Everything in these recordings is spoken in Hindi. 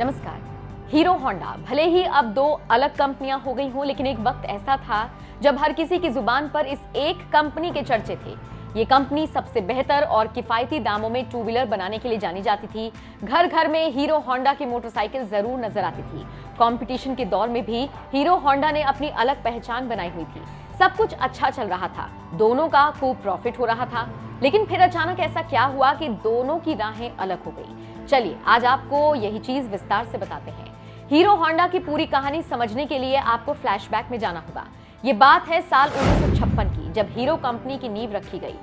नमस्कार। हीरो होंडा भले ही अब दो अलग कंपनियां हो गई हों, लेकिन एक वक्त ऐसा था जब हर किसी की जुबान पर इस एक कंपनी के चर्चे थे। ये कंपनी सबसे बेहतर और किफायती दामों में टू व्हीलर बनाने के लिए जानी जाती थी। घर घर में हीरो होंडा की मोटरसाइकिल जरूर नजर आती थी। कंपटीशन के दौर में भी हीरो होंडा ने अपनी अलग पहचान बनाई हुई थी। सब कुछ अच्छा चल रहा था, दोनों का खूब प्रॉफिट हो रहा था, लेकिन फिर अचानक ऐसा क्या हुआ कि दोनों की राहें अलग हो गई। चलिए आज आपको यही चीज विस्तार से बताते हैं। हीरो होंडा की पूरी कहानी समझने के लिए आपको फ्लैशबैक में जाना होगा। ये बात है साल 1956 की, जब हीरो कंपनी की नींव रखी गई।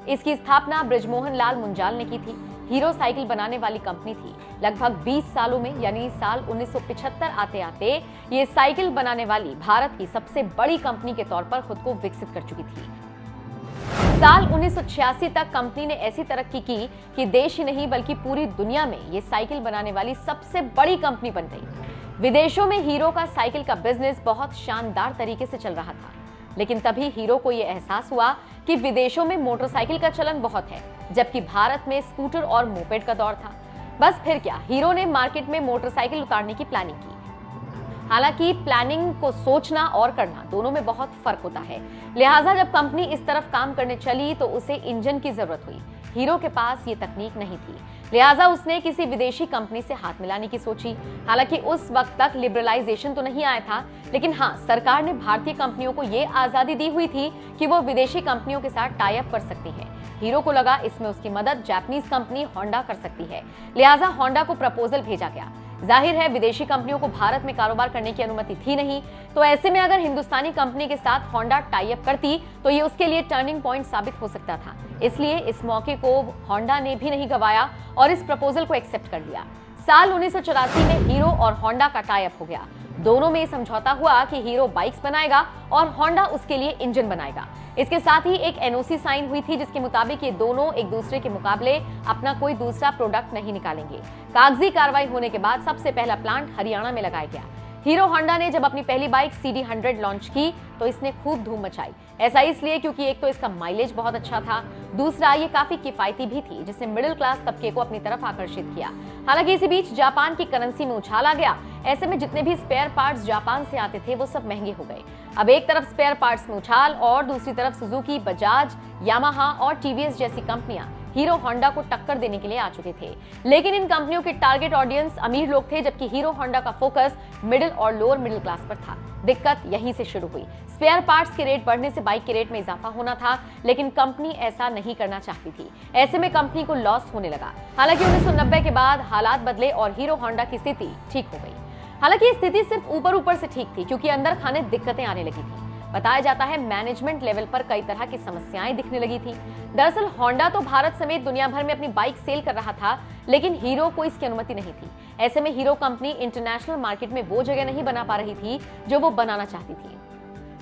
इसकी स्थापना बृजमोहन लाल मुंजाल ने की थी। हीरो साइकिल बनाने वाली कंपनी थी। लगभग 20 सालों में, यानी साल 1975 आते आते ये साइकिल बनाने वाली भारत की सबसे बड़ी कंपनी के तौर पर खुद को विकसित कर चुकी थी। साल 1986 तक कंपनी ने ऐसी तरक्की की कि देश ही नहीं बल्कि पूरी दुनिया में ये साइकिल बनाने वाली सबसे बड़ी कंपनी बन गई। विदेशों में हीरो का साइकिल का बिजनेस बहुत शानदार तरीके से चल रहा था, लेकिन तभी हीरो को यह एहसास हुआ कि विदेशों में मोटरसाइकिल का चलन बहुत है, जबकि भारत में स्कूटर और मोपेड का दौर था। बस फिर क्या, हीरो ने मार्केट में मोटरसाइकिल उतारने की प्लानिंग की। हालांकि प्लानिंग को सोचना और करना दोनों में बहुत फर्क होता है, लिहाजा जब कंपनी इस तरफ काम करने चली तो उसे इंजन की जरूरत हुई। हीरो के पास ये तकनीक नहीं थी, लिहाजा उसने किसी विदेशी कंपनी से हाथ मिलाने की सोची। हालांकि उस वक्त तक लिबरलाइजेशन तो नहीं आया था, लेकिन हाँ, सरकार ने भारतीय कंपनियों को ये आजादी दी हुई थी कि वो विदेशी कंपनियों के साथ टाई अप कर सकती है। हीरो को लगा इसमें उसकी मदद जापानीज कंपनी होंडा कर सकती है, लिहाजा होंडा को प्रपोजल भेजा गया। जाहिर है विदेशी कंपनियों को भारत में कारोबार करने की अनुमति थी नहीं, तो ऐसे में अगर हिंदुस्तानी कंपनी के साथ होंडा टाई अप करती तो ये उसके लिए टर्निंग पॉइंट साबित हो सकता था। इसलिए इस मौके को होंडा ने भी नहीं गवाया और इस प्रपोजल को एक्सेप्ट कर लिया। साल 1984 में हीरो और होंडा का टाई अप हो गया। दोनों में समझौता हुआ कि हीरो बाइक्स बनाएगा और होंडा उसके लिए इंजन बनाएगा। इसके साथ ही एक एनओसी साइन हुई थी, जिसके मुताबिक ये दोनों एक दूसरे के मुकाबले अपना कोई दूसरा प्रोडक्ट नहीं निकालेंगे। कागजी कार्रवाई होने के बाद सबसे पहला प्लांट हरियाणा में लगाया गया। हीरो होंडा ने जब अपनी पहली बाइक CD100 लॉन्च की तो इसने खूब धूम मचाई। ऐसा इसलिए क्योंकि एक तो इसका माइलेज बहुत अच्छा था, दूसरा ये काफी किफायती भी थी, जिसने मिडिल क्लास तबके को अपनी तरफ आकर्षित किया। हालांकि इसी बीच जापान की करेंसी में उछाल आ गया। ऐसे में जितने भी स्पेयर पार्ट्स जापान से आते थे वो सब महंगे हो गए। अब एक तरफ स्पेयर पार्ट्स में उछाल और दूसरी तरफ सुजुकी, बजाज, यामाहा और टीवीएस जैसी कंपनियां हीरो होंडा को टक्कर देने के लिए आ चुके थे। लेकिन इन कंपनियों के टारगेट ऑडियंस अमीर लोग थे, जबकि हीरो होंडा का फोकस मिडिल और लोअर मिडिल क्लास पर था। दिक्कत यहीं से शुरू हुई। स्पेयर पार्ट्स के रेट बढ़ने से बाइक के रेट में इजाफा होना था, लेकिन कंपनी ऐसा नहीं करना चाहती थी। ऐसे में कंपनी को लॉस होने लगा। हालांकि 1990 के बाद हालात बदले और हीरो होंडा की स्थिति ठीक हो गई। हालांकि स्थिति सिर्फ ऊपर ऊपर से ठीक थी, क्योंकि अंदर खाने दिक्कतें आने लगी थी। बताया जाता है मैनेजमेंट लेवल पर कई तरह की समस्याएं दिखने लगी थी। दरअसल होंडा तो भारत समेत दुनिया भर में अपनी बाइक सेल कर रहा था, लेकिन हीरो को इसकी अनुमति नहीं थी। ऐसे में हीरो कंपनी इंटरनेशनल मार्केट में वो जगह नहीं बना पा रही थी जो वो बनाना चाहती थी।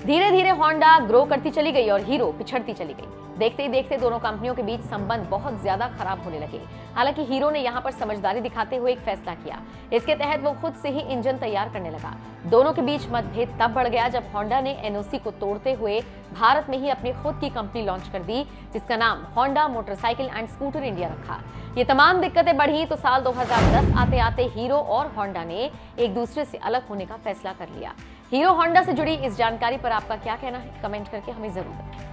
धीरे धीरे होंडा ग्रो करती चली गई और हीरो पिछड़ती चली गई। देखते ही देखते दोनों कंपनियों के बीच संबंध बहुत ज्यादा खराब होने लगे। हालांकि हीरो ने यहाँ पर समझदारी दिखाते हुए एक फैसला किया। इसके तहत वो खुद से ही इंजन तैयार करने लगा। दोनों के बीच मतभेद तब बढ़ गया जब होंडा ने एनओसी को तोड़ते हुए भारत में ही अपनी खुद की कंपनी लॉन्च कर दी, जिसका नाम Honda motorcycle and scooter India रखा। ये तमाम दिक्कतें बढ़ी तो साल 2010 आते आते हीरो और होंडा ने एक दूसरे से अलग होने का फैसला कर लिया। हीरो होंडा से जुड़ी इस जानकारी पर आपका क्या कहना है, कमेंट करके हमें जरूर बताएं।